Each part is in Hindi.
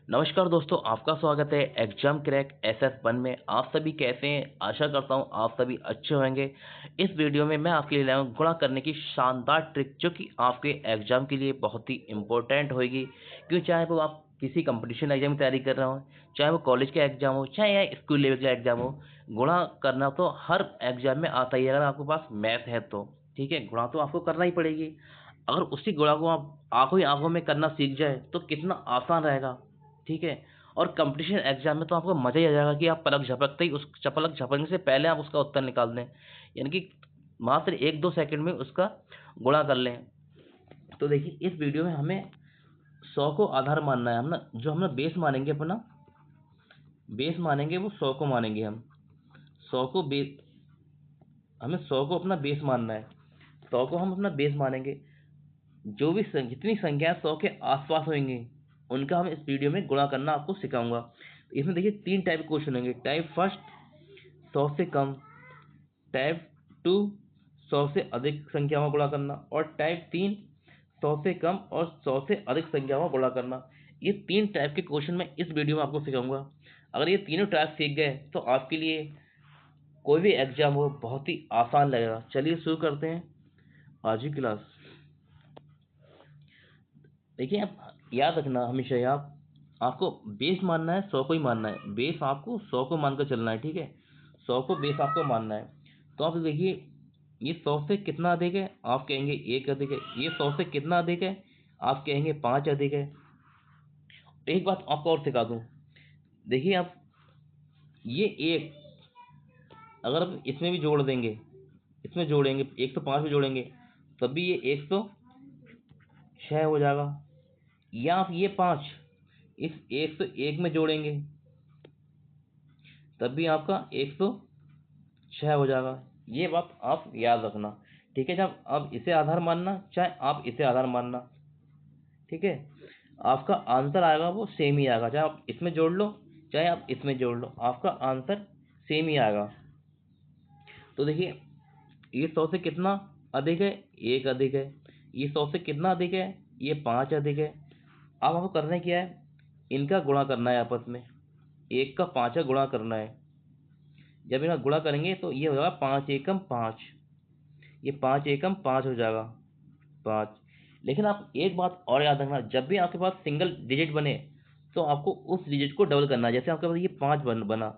नमस्कार दोस्तों, आपका स्वागत है एग्जाम क्रैक SS1 में। आप सभी कैसे हैं? आशा करता हूं आप सभी अच्छे होंगे। इस वीडियो में मैं आपके लिए लाया हूं गुणा करने की शानदार ट्रिक, जो कि आपके एग्जाम के लिए बहुत ही इम्पोर्टेंट होगी। क्यों, चाहे वो आप किसी कंपटीशन एग्जाम की तैयारी कर रहे हो, चाहे वो कॉलेज का एग्जाम हो, चाहे या स्कूल लेवल का एग्जाम हो, गुणा करना तो हर एग्जाम में आता ही है। अगर आपके पास मैथ है तो ठीक है, गुणा तो आपको करना ही पड़ेगी। अगर उसी गुणा को आप आंखों ही आंखों में करना सीख जाए तो कितना आसान रहेगा। ठीक है। और कंपटीशन एग्जाम में तो आपको मजा ही आ जाएगा कि आप पलक झपकते ही उस पलक झपकने से पहले आप उसका उत्तर निकाल दें, यानी कि मात्र 1-2 सेकंड में उसका गुणा कर लें। तो देखिए, इस वीडियो में हमें 100 को आधार मानना है। हम ना जो हम ना बेस मानेंगे, अपना बेस मानेंगे वो 100 को मानेंगे। हम 100 को बेस हमें 100 को अपना बेस मानना है। 100 को हम अपना बेस मानेंगे। जो भी जितनी संख्याएं 100 के आसपास होंगी उनका हम इस वीडियो में गुणा करना आपको सिखाऊंगा। इसमें देखिए 3 टाइप के क्वेश्चन होंगे। टाइप फर्स्ट, 100 से कम। टाइप टू, 100 से अधिक संख्या में गुणा करना। और टाइप 3, 100 से कम और 100 से अधिक संख्या में गुणा करना। ये 3 टाइप के क्वेश्चन मैं इस वीडियो में आपको सिखाऊंगा। अगर ये तीनों टाइप सीख गए तो आपके लिए कोई भी एग्जाम हो बहुत ही आसान लगेगा। चलिए शुरू करते हैं आज की क्लास। देखिए, आप याद रखना हमेशा आपको बेस मानना है, 100 को ही मानना है। बेस आपको 100 को मानकर चलना है, ठीक है। 100 को बेस आपको मानना है। तो आप देखिए, ये 100 से कितना अधिक है, आप कहेंगे 1 अधिक है। ये 100 से कितना अधिक है, आप कहेंगे 5 अधिक है। एक बात आपको और सिखा दूं। देखिए, आप ये एक अगर आप इसमें भी जोड़ देंगे, इसमें जोड़ेंगे 105 में जोड़ेंगे, तब भी ये 106 हो जाएगा। या आप ये 5 इस 101 में जोड़ेंगे, तब भी आपका 106 हो जाएगा। ये बात आप याद रखना, ठीक है। जब आप इसे आधार मानना, चाहे आप इसे आधार मानना, ठीक है, आपका आंसर आएगा वो सेम ही आएगा। चाहे आप इसमें जोड़ लो, चाहे आप इसमें जोड़ लो, आपका आंसर सेम ही आएगा। तो देखिए, ये 100 से कितना अधिक है, 1 अधिक है। ये 100 से कितना अधिक है, ये 5 अधिक है। अब आपको करना है क्या है, इनका गुणा करना है आपस में। 1 का 5 का गुणा करना है। जब इनका गुणा करेंगे तो ये हो जाएगा 5 एकम 5। ये 5 एकम 5 हो जाएगा, 5। लेकिन आप एक बात और याद रखना, जब भी आपके पास सिंगल डिजिट बने तो आपको उस डिजिट को डबल करना है। जैसे आपके पास ये 5 बना,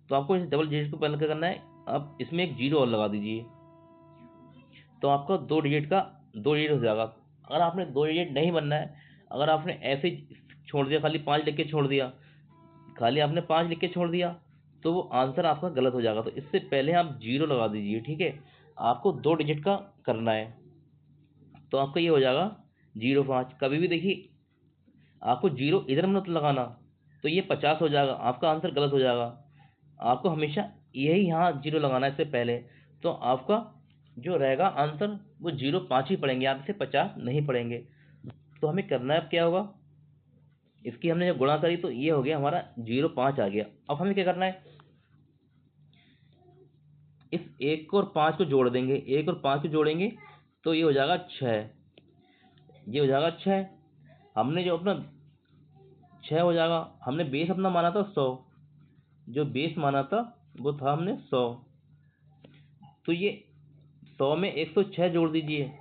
तो आपको इस डबल डिजिट को पहले क्या करना है, आप इसमें एक जीरो और लगा दीजिए, तो आपका 2 डिजिट का 2 डिजिट हो जाएगा। अगर आपने 2 डिजिट नहीं बनना है, अगर आपने ऐसे ही छोड़ दिया, खाली 5 लिख के छोड़ दिया, खाली आपने 5 लिख के छोड़ दिया, तो वो आंसर आपका गलत हो जाएगा। तो इससे पहले आप जीरो लगा दीजिए, ठीक है। आपको 2 डिजिट का करना है, तो आपका ये हो जाएगा 05। कभी भी देखिए, आपको जीरो इधर मत लगाना, तो ये 50 हो जाएगा, आपका आंसर गलत हो जाएगा। आपको हमेशा यही यहाँ जीरो लगाना है इससे पहले, तो आपका जो रहेगा आंसर वो 05 ही पढ़ेंगे, आप इसे 50 नहीं पढ़ेंगे। तो हमें करना है अब क्या होगा, इसकी हमने जब गुणा करी तो ये हो गया हमारा 05 आ गया। अब हमें क्या करना है, इस 1 और 5 को जोड़ देंगे। 1 और 5 को जोड़ेंगे तो ये हो जाएगा 6। ये हो जाएगा 6। हमने जो अपना 6 हो जाएगा, हमने बेस अपना माना था 100। जो बेस माना था वो था हमने 100। तो ये 100 में 106 जोड़ दीजिए,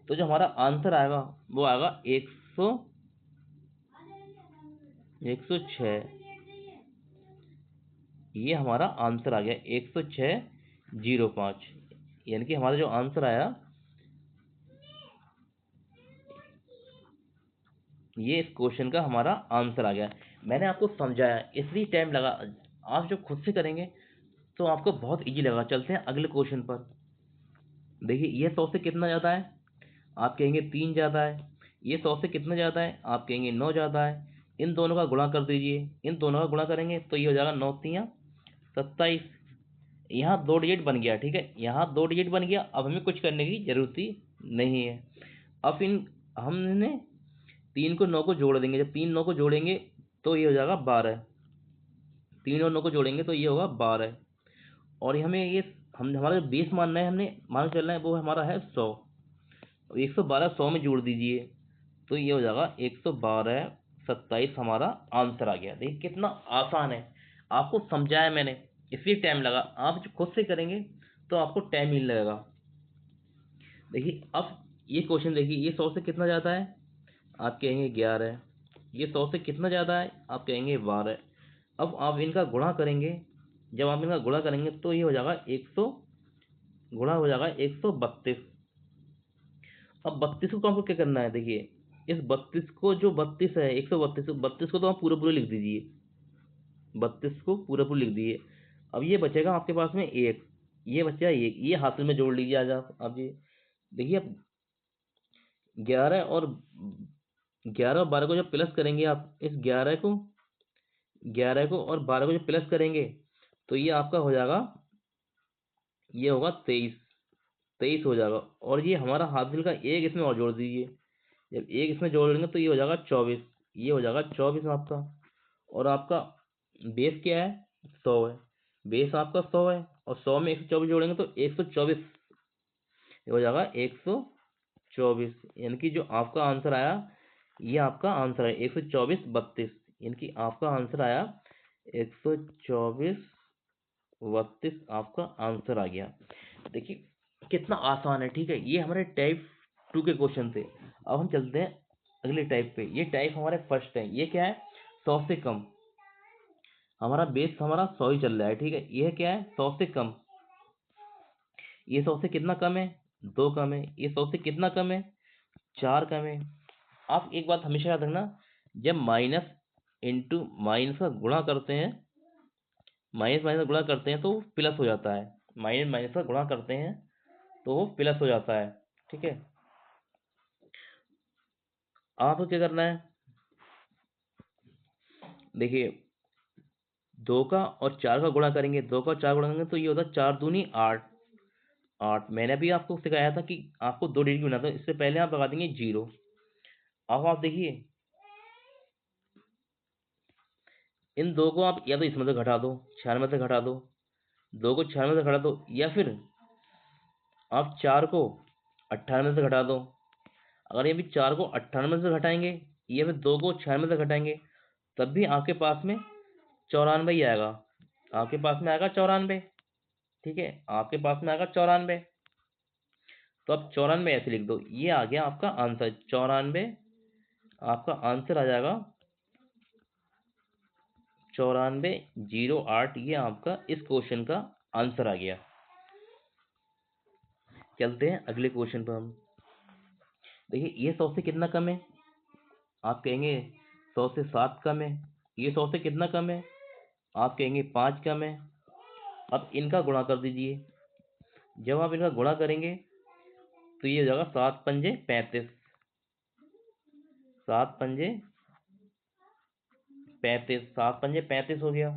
तो जो हमारा आंसर आएगा वो आएगा 106। ये हमारा आंसर आ गया 106.05। यानी कि हमारा जो आंसर आया, ये इस क्वेश्चन का हमारा आंसर आ गया। मैंने आपको समझाया इसलिए टाइम लगा। आप जब खुद से करेंगे तो आपको बहुत इजी लगा। चलते हैं अगले क्वेश्चन पर। देखिए, ये 100 से कितना ज़्यादा है, आप कहेंगे 3 ज़्यादा है। ये 100 से कितना ज़्यादा है, आप कहेंगे 9 ज़्यादा है। इन दोनों का गुणा कर दीजिए। इन दोनों का गुणा करेंगे तो ये हो जाएगा 9 तियाँ 27। यहाँ 2 डिजिट बन गया, ठीक है, यहाँ 2 डिजिट बन गया। अब हमें कुछ करने की जरूरत ही नहीं है। अब हमने 3 को 9 को जोड़ देंगे। जब 3 9 को जोड़ेंगे तो ये हो जाएगा 12। 3 और 9 को जोड़ेंगे तो ये होगा 12। और हमें ये हम हमारा जो बेस मानना है, हमने मान चलना है, वो हमारा है 100। 112 100 में जोड़ दीजिए तो ये हो जाएगा 112 27 हमारा आंसर आ गया। देखिए कितना आसान है, आपको समझाया मैंने इसलिए टाइम लगा, आप जो खुद से करेंगे तो आपको टाइम ही नहीं लगेगा। देखिए अब ये क्वेश्चन देखिए, ये 100 से कितना ज़्यादा है, आप कहेंगे 11। ये 100 से कितना ज़्यादा है, आप कहेंगे 12। अब आप इनका गुणा करेंगे, जब आप इनका गुणा करेंगे तो ये हो जाएगा 100, गुणा हो जाएगा 132। अब 32 को आपको क्या करना है, देखिए इस 32 को, जो 32 है 132, 32 को तो आप पूरे पूरे लिख दीजिए, 32 को पूरे पूरे लिख दीजिए। अब ये बचेगा आपके पास में एक, ये बचा एक, ये हाथ में जोड़ लीजिए आज आप ये देखिए, अब 11 और 12 को जब प्लस करेंगे, आप इस 11 को और 12 को जब प्लस करेंगे तो ये आपका हो जाएगा, ये होगा 23, 23 हो जाएगा। और ये हमारा हासिल का एक इसमें और जोड़ दीजिए, जब एक इसमें जोड़ लेंगे तो ये हो जाएगा 24, ये हो जाएगा 24 आपका। और आपका बेस क्या है, 100 है, बेस आपका 100 है, और 100 में 124 जोड़ेंगे तो 124 हो जाएगा, 124। यानी कि जो आपका आंसर आया, ये आपका आंसर है 124 32, यानी कि आपका आंसर आया 124 32, आपका आंसर आ गया। देखिए कितना आसान है, ठीक है। ये हमारे टाइप 2 के क्वेश्चन थे। अब हम चलते हैं अगले टाइप पे। ये टाइप हमारे फर्स्ट है, ये क्या है, 100 से कम। हमारा बेस हमारा 100 ही चल रहा है, ठीक है। ये क्या है, 100 से कम। ये 100 से कितना कम है, 2 कम है। ये 100 से कितना कम है, 4 कम है। आप एक बात हमेशा याद रखना, जब माइनस इंटू माइनस का गुणा करते हैं, माइनस माइनस का गुणा करते हैं तो प्लस हो जाता है, माइनस माइनस का गुणा करते हैं तो वो प्लस हो जाता है, ठीक है। आपको क्या करना है, देखिए 2 का और 4 का गुणा करेंगे, 2 का और 4 गुणा करेंगे तो ये होता है 4 दूनी 8, 8। मैंने भी आपको सिखाया था कि आपको 2 डिजिट बनाना, तो इससे पहले आप लगा देंगे 0। अब आप देखिए इन 2 को आप या तो इसमें से घटा दो, 96 से घटा दो, 2 को 96 से घटा दो, या फिर आप 4 को 98 से घटा दो। अगर ये भी 4 को 98 से घटाएंगे या फिर 2 को 96 से घटाएंगे, तब भी आपके पास में 94 ही आएगा, आपके पास में आएगा 94, ठीक है, आपके पास में आएगा 94। तो अब 94 ऐसे लिख दो, ये आ गया आपका आंसर 94, आपका आंसर आ जाएगा 9408, ये आपका इस क्वेश्चन का आंसर आ गया। चलते हैं अगले क्वेश्चन पर हम। देखिए ये 100 से कितना कम है, आप कहेंगे 100 से 7 कम है। ये 100 से कितना कम है, आप कहेंगे 5 कम है। अब इनका गुणा कर दीजिए, जब आप इनका गुणा करेंगे तो ये हो जाएगा 7 पंजे 35, 7 पंजे 35, 7 पंजे 35 हो गया।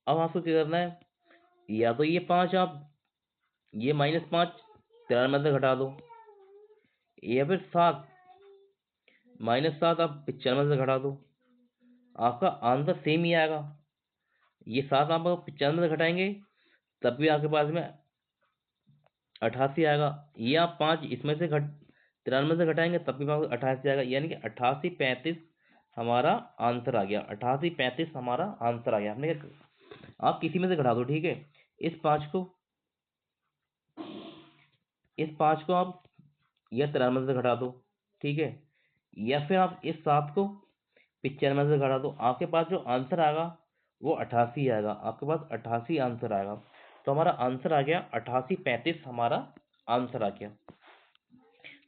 अब आपको क्या करना है, या तो ये 5 आप, ये -5 93 से घटा दो, या फिर 7 -7 आप 95 से घटा दो, आपका आंसर सेम ही आएगा। ये 7 आप 95 से घटाएंगे तब भी आपके पास में 88 आएगा। ये आप 5 इसमें से घट 93 से घटाएंगे तब भी आपको 88 आएगा, यानी कि 88 35 हमारा आंसर आ गया। 88 35 हमारा आंसर आ गया। आपने आप किसी में से घटा दो, ठीक है। इस 5 को, इस 5 को आप या 93 से घटा दो, ठीक है, या फिर आप इस 7 को 95 से घटा दो, आपके पास जो आंसर आएगा वो 88 आएगा, आपके पास 88 आंसर आएगा। तो हमारा आंसर आ गया 88 35 हमारा आंसर आ गया।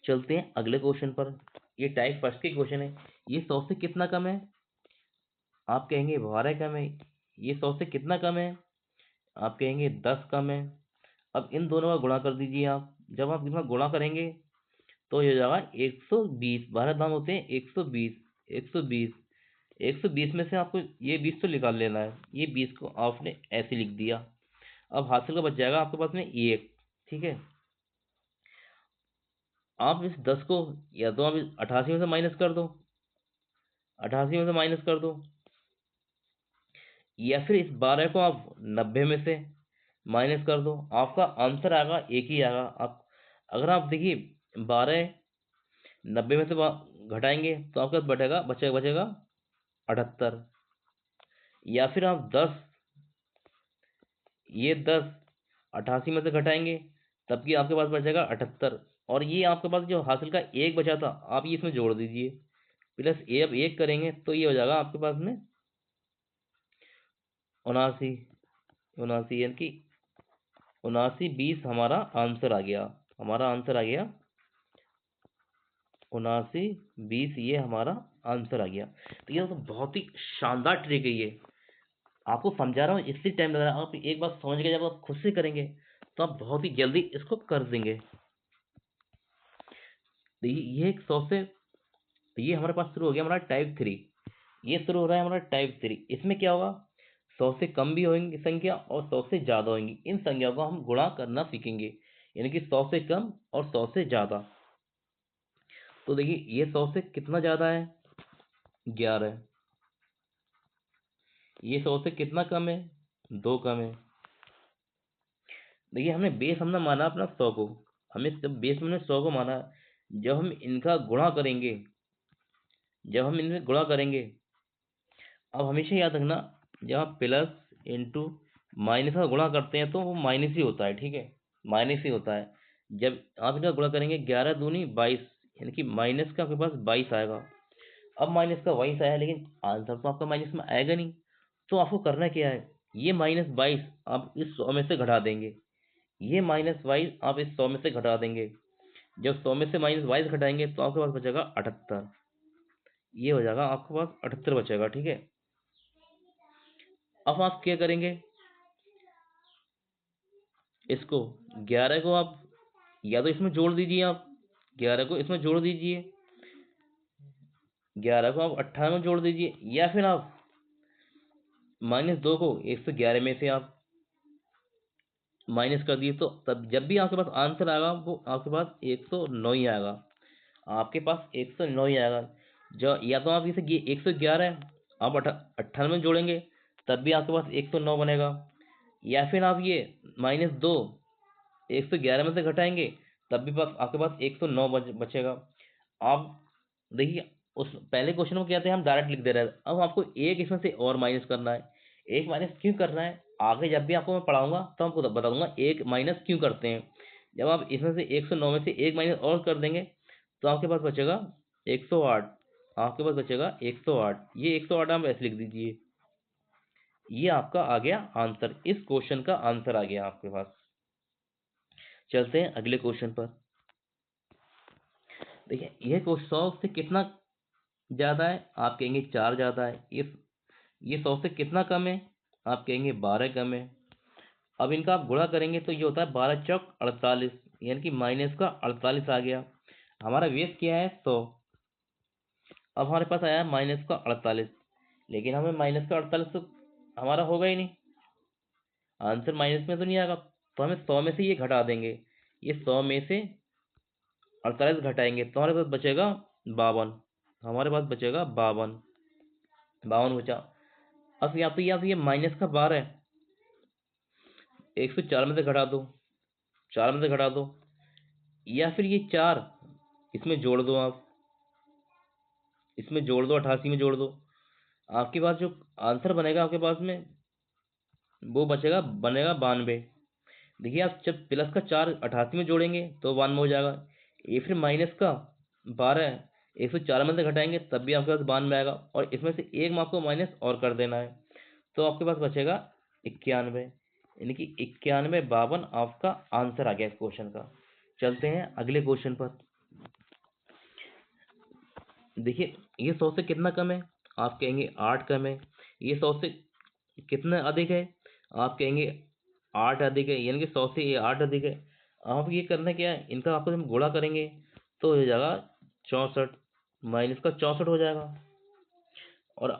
चलते हैं अगले क्वेश्चन पर। ये टाइप फर्स्ट के क्वेश्चन है। ये 100 से कितना कम है, आप कहेंगे 12 कम है। ये 100 से कितना कम है, आप कहेंगे 10 कम है। अब इन दोनों का गुणा कर दीजिए आप, जब आप इनका गुणा करेंगे तो ये हो जाएगा 120, 12 दाम होते हैं 120, 120, 120 में से आपको ये 20 तो निकाल लेना है, ये 20 को आपने ऐसे लिख दिया। अब हासिल का बच जाएगा आपके पास में 1, ठीक है। आप इस 10 को या तो आप इस 88 में से माइनस कर दो, 88 में से माइनस कर दो, या फिर इस 12 को आप 90 में से माइनस कर दो, आपका आंसर आएगा एक ही आएगा। आप अगर आप देखिए 12 90 में से घटाएंगे तो आपके पास बचेगा बचेगा 78। या फिर आप 10, ये 10 88 में से घटाएंगे तब कि आपके पास बचेगा 78। और ये आपके पास जो हासिल का एक बचा था आप ये इसमें जोड़ दीजिए, प्लस ए अब एक करेंगे तो ये हो जाएगा आपके पास में 79। 79 यानी कि 79 20 हमारा आंसर आ गया। हमारा आंसर आ गया 79 20, ये हमारा आंसर आ गया। तो ये तो बहुत ही शानदार ट्रिक है ये। आपको समझा रहा हूँ इसलिए टाइम लग रहा है, आप एक बार समझ गए, जब आप खुद से करेंगे तो आप बहुत ही जल्दी इसको कर देंगे। तो ये एक 100 से, तो ये हमारे पास शुरू हो गया हमारा टाइप 3। ये शुरू हो रहा है हमारा टाइप 3। इसमें क्या होगा, 100 से कम भी होंगी संख्या और 100 से ज़्यादा होंगी। इन संख्याओं को हम गुणा करना सीखेंगे, यानी कि 100 से कम और 100 से ज़्यादा। तो देखिए ये 100 से कितना ज़्यादा है, 11। ये 100 से कितना कम है, 2 कम है। देखिए हमने बेस हमने माना अपना 100 को, हमें जब बेस में 100 को माना, जब हम इनका गुणा करेंगे, जब हम इनमें गुणा करेंगे, अब हमेशा याद रखना जब आप प्लस इंटू माइनस का गुणा करते हैं तो वो माइनस ही होता है, ठीक है, माइनस ही होता है। जब आप इनका गुणा करेंगे 11 दूनी 22, यानी कि माइनस का आपके पास 22 आएगा। अब माइनस का 22 आया लेकिन आंसर तो आपका माइनस में आएगा नहीं, तो आपको करना क्या है, ये -22 आप इस 100 में से घटा देंगे। ये -22 आप इस 100 में से घटा देंगे। जब 100 में से -22 घटाएंगे तो आपके पास बचेगा 78। ये हो जाएगा आपके पास 78 बचेगा, ठीक है। अब आप क्या करेंगे, इसको 11 को आप या तो इसमें जोड़ दीजिए, आप 11 को इसमें जोड़ दीजिए, 11 को आप 58 में जोड़ दीजिए, या फिर आप -2 को 111 में से आप माइनस कर दिए, तो तब जब भी आपके पास आंसर आएगा वो आपके पास 109 ही आएगा। आपके पास 109 ही आएगा। जो या तो आप इसे 111 है, आप 98 में जोड़ेंगे तब भी आपके पास 109 बनेगा, या फिर आप ये -2 111 में से घटाएंगे तब भी आपके पास 109 बचेगा। आप देखिए उस पहले क्वेश्चन में क्या थे, हम डायरेक्ट लिख दे रहे थे, अब आपको एक इसमें से और माइनस करना है। एक माइनस क्यों करना है, आगे जब भी आपको मैं पढ़ाऊंगा तो आपको बता दूंगा एक माइनस क्यों करते हैं। जब आप इसमें से 109 में से एक माइनस और कर देंगे तो आपके पास बचेगा 108। आपके पास बचेगा 108, ये 108 आप ऐसे लिख दीजिए। ये आपका आ गया आंसर, इस क्वेश्चन का आंसर आ गया आपके पास। चलते हैं अगले क्वेश्चन पर। देखिए यह क्वेश्चन 100 से कितना ज्यादा है, आप कहेंगे 4 ज्यादा है। ये 100 से कितना कम है, आप कहेंगे 12 कम है। अब इनका आप गुणा करेंगे तो ये होता है 12 चौक 48, यानी कि माइनस का 48 आ गया। हमारा बेस क्या है 100, अब हमारे पास आया माइनस का 48, लेकिन हमें माइनस का 48 तो हमारा होगा ही नहीं, आंसर माइनस में तो नहीं आएगा। तो हमें 100 में से ये घटा देंगे, ये 100 में से 48 घटाएंगे तो हमारे पास बचेगा 52। हमारे पास बचेगा 52, 52 बचा। अब या तो ये माइनस का 12 है, 104 में से घटा दो, 4 में से घटा दो, या फिर ये 4 इसमें जोड़ दो, आप इसमें जोड़ दो, 88 में जोड़ दो। आपके पास जो आंसर बनेगा आपके पास में वो बनेगा 92। देखिए आप जब प्लस का 4 88 में जोड़ेंगे तो 92 हो जाएगा। ये फिर माइनस का 12 104 में से घटाएंगे तब भी आपके पास 92 आएगा, और इसमें से एक मार्क को माइनस और कर देना है तो आपके पास बचेगा 91, यानी कि 91 52 आपका आंसर आ गया इस क्वेश्चन का। चलते हैं अगले क्वेश्चन पर। देखिए ये 100 से कितना कम है, आप कहेंगे 8 कम है। ये 100 से कितना अधिक है, आप कहेंगे 8 अधिक है, यानी कि 100 से ये 8 अधिक है। आप ये करना क्या है, इनका आपको हम गुणा करेंगे तो हो जाएगा 64, माइनस का 64 हो जाएगा। और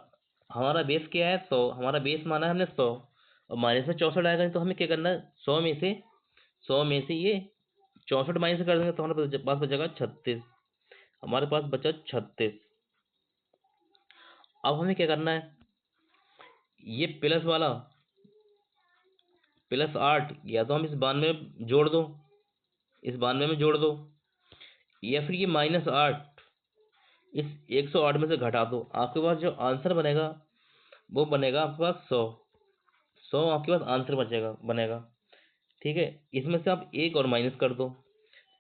हमारा बेस क्या है 100, हमारा बेस माना है हमने 100, और माइनस में 64 आएगा तो हमें क्या करना है, 100 में से ये 64 माइनस कर देंगे तो हमारे पास बचेगा 36। हमारे पास बचा 36। अब हमें क्या करना है, ये प्लस वाला +8 या तो हम इस 92 में जोड़ दो, इस 92 में जोड़ दो, या फिर ये -8 इस 108 में से घटा दो, आपके पास जो आंसर बनेगा वो बनेगा आपके पास 100 आपके पास आंसर बनेगा। ठीक है, इसमें से आप एक और माइनस कर दो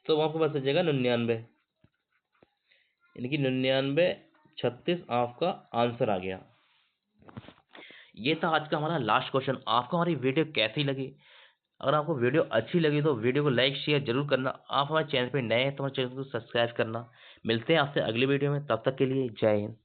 तो आपके पास बचेगा 99, यानी कि 99 36 आपका आंसर आ गया। ये था आज का हमारा लास्ट क्वेश्चन। आपको हमारी वीडियो कैसी लगी? अगर आपको वीडियो अच्छी लगी तो वीडियो को लाइक शेयर जरूर करना। आप हमारे चैनल पे नए हैं तो हमारे चैनल को सब्सक्राइब करना। मिलते हैं आपसे अगली वीडियो में, तब तक के लिए जय हिंद।